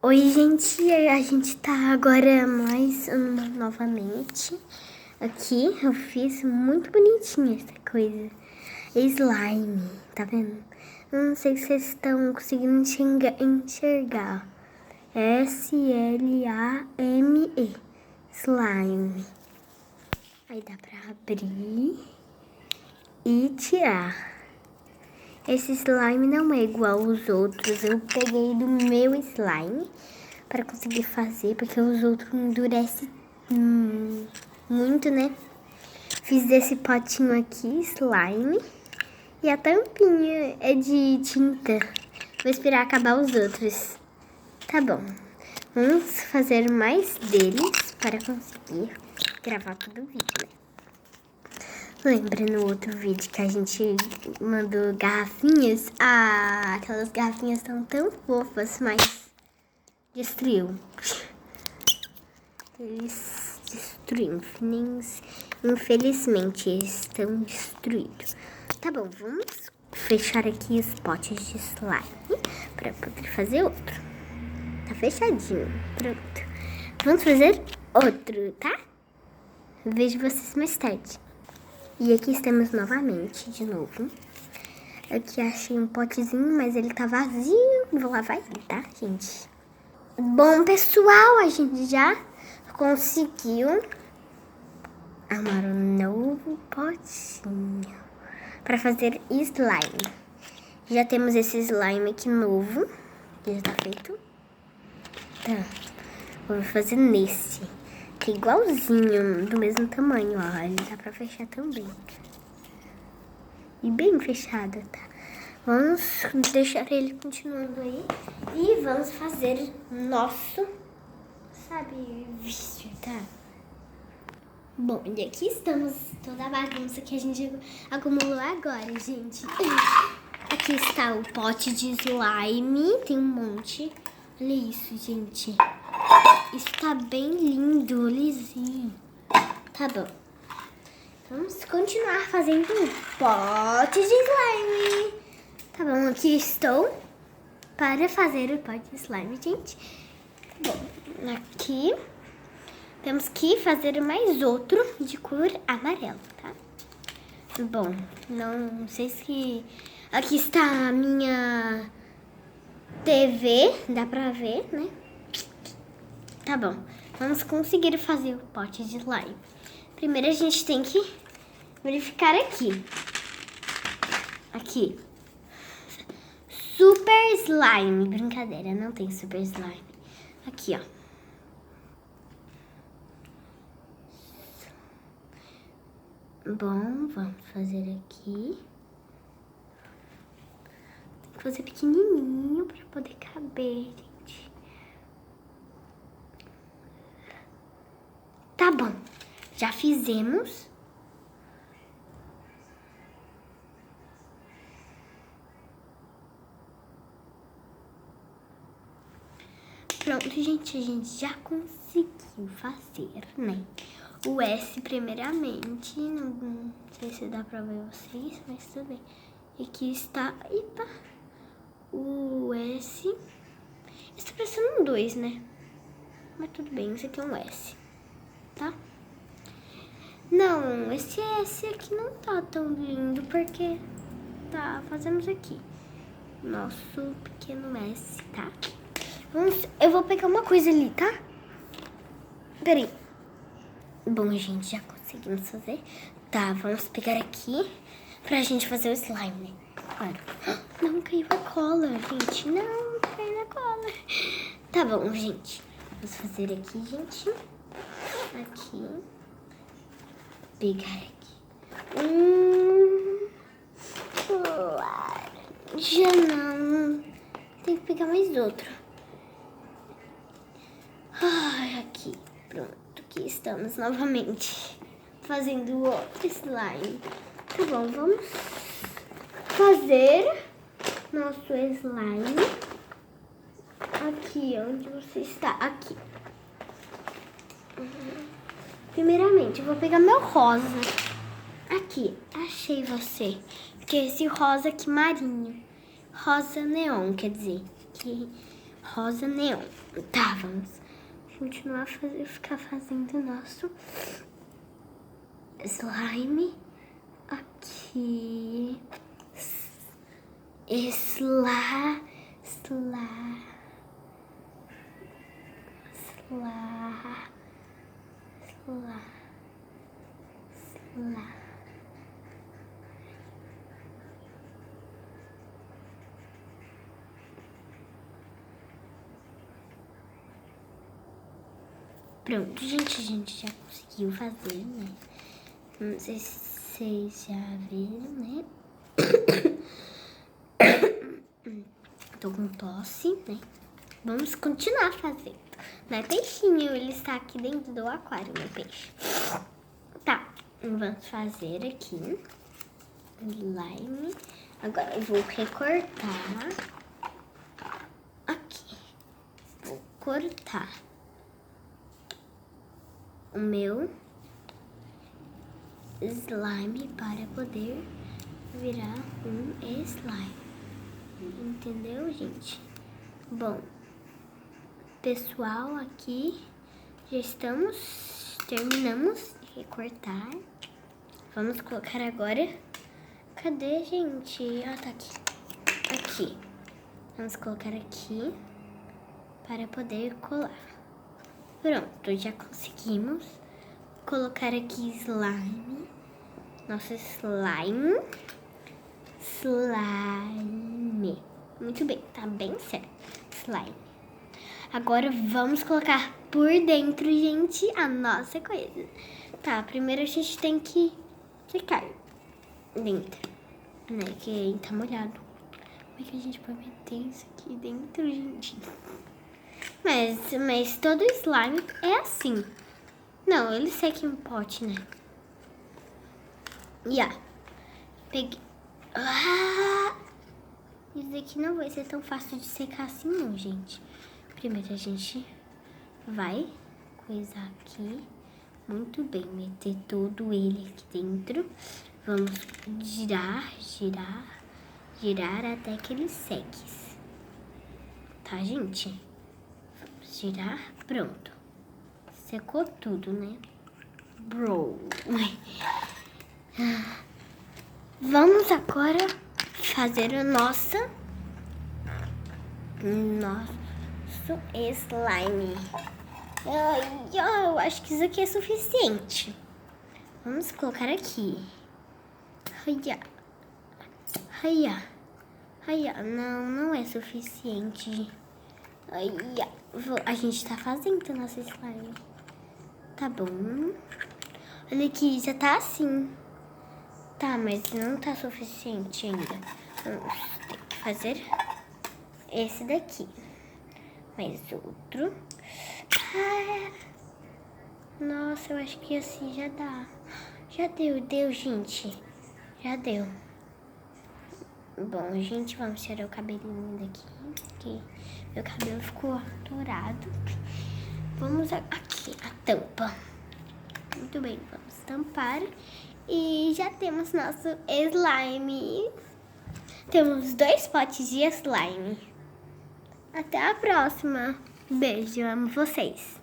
Oi, gente, a gente tá agora mais novamente aqui. Eu fiz muito bonitinha essa coisa. Slime, tá vendo? Eu não sei se vocês estão conseguindo enxergar. S-L-A-M-E, slime. Aí dá pra abrir e tirar. Esse slime não é igual aos outros. Eu peguei do meu slime para conseguir fazer, porque os outros endurecem muito, né? Fiz desse potinho aqui, slime. E a tampinha é de tinta. Vou esperar acabar os outros. Tá bom. Vamos fazer mais deles para conseguir gravar todo o vídeo, né? Lembra no outro vídeo que a gente mandou garrafinhas? Ah, aquelas garrafinhas estão tão fofas, mas destruiu. Eles destruíram. Infelizmente, eles estão destruídos. Tá bom, vamos fechar aqui os potes de slime para poder fazer outro. Tá fechadinho. Pronto. Vamos fazer outro, tá? Vejo vocês mais tarde. E aqui estamos novamente, de novo. Aqui achei um potezinho, mas ele tá vazio. Vou lavar ele, tá, gente? Bom, pessoal, a gente já conseguiu arrumar um novo potinho para fazer slime. Já temos esse slime aqui novo, que já tá feito. Tá, vou fazer nesse. Que é igualzinho, do mesmo tamanho, ó. Ele dá pra fechar também. E bem fechada, tá? Vamos deixar ele continuando aí. E vamos fazer nosso, sabe, vídeo, tá? Bom, e aqui estamos, toda a bagunça que a gente acumulou agora, gente. Aqui está o pote de slime, tem um monte. Olha isso, gente. Isso tá bem lindo, lisinho. Tá bom. Vamos continuar fazendo um pote de slime. Tá bom, aqui estou para fazer o pote de slime, gente. Tá bom, aqui temos que fazer mais outro de cor amarela, tá? Bom, não sei se... Aqui está a minha TV, dá pra ver, né? Tá bom, vamos conseguir fazer o pote de slime. Primeiro a gente tem que verificar aqui. Aqui. Super slime. Brincadeira, não tem super slime. Aqui, ó. Bom, vamos fazer aqui. Tem que fazer pequenininho para poder caber, gente. Tá bom. Já fizemos. Pronto, gente, a gente já conseguiu fazer, né? O S primeiramente, não sei se dá pra ver vocês, mas tudo bem. Aqui está, epa, o S. Está parecendo um 2, né? Mas tudo bem, esse aqui é um S, tá? Não, esse S aqui não tá tão lindo, porque tá, fazemos aqui nosso pequeno S, tá? Eu vou pegar uma coisa ali, tá? Peraí. Bom, gente, já conseguimos fazer. Tá, vamos pegar aqui pra gente fazer o slime, né? Claro. Não caiu a cola, gente. Não caiu a cola. Tá bom, gente. Vamos fazer aqui, gente. Aqui. Pegar aqui. Já não. Tem que pegar mais outro. Ai, aqui. Pronto. Aqui estamos novamente fazendo outro slime. Tá bom, vamos fazer nosso slime aqui, onde você está, aqui. Primeiramente, eu vou pegar meu rosa. Aqui, achei você. Porque esse rosa aqui marinho. Rosa neon, quer dizer. Que rosa neon. Tá, vamos continuar ficar fazendo nosso slime aqui. Slá. Pronto, gente, a gente já conseguiu fazer, né? Não sei se vocês já viram, né? Tô com tosse, né? Vamos continuar fazendo. Não é peixinho, ele está aqui dentro do aquário, né, peixe? Tá, vamos fazer aqui slime. Agora eu vou recortar aqui. Vou cortar o meu slime para poder virar um slime. Entendeu, gente? Bom, pessoal, aqui já terminamos de recortar. Vamos colocar agora. Cadê, gente? Ah, tá aqui. Aqui. Vamos colocar aqui para poder colar. Pronto, já conseguimos colocar aqui slime. Nosso slime. Muito bem, tá bem certo. Slime. Agora vamos colocar por dentro, gente, a nossa coisa. Tá, primeiro a gente tem que secar dentro, né? Que tá molhado. Como é que a gente pode meter isso aqui dentro, gente? Mas todo slime é assim. Não, ele seca em pote, né? Peguei. Isso daqui não vai ser tão fácil de secar assim não, gente. Primeiro a gente vai coisar aqui. Muito bem, meter todo ele aqui dentro. Vamos girar até que ele seque. Tá, gente? Vamos girar, pronto. Secou tudo, né? Vamos agora fazer o nosso slime. Eu acho que isso aqui é suficiente. Vamos colocar aqui. Não é suficiente. A gente tá fazendo o nosso slime. Tá bom. Olha aqui, já tá assim. Tá, mas não tá suficiente ainda. Vamos ter que fazer esse daqui. Mais outro. Nossa, eu acho que assim já dá. Já deu, gente. Já deu. Bom, gente, vamos tirar o cabelinho daqui. Que meu cabelo ficou aturado. Vamos aqui, a tampa. Muito bem, vamos tampar. E já temos nosso slime. Temos 2 potes de slime. Até a próxima. Beijo, amo vocês.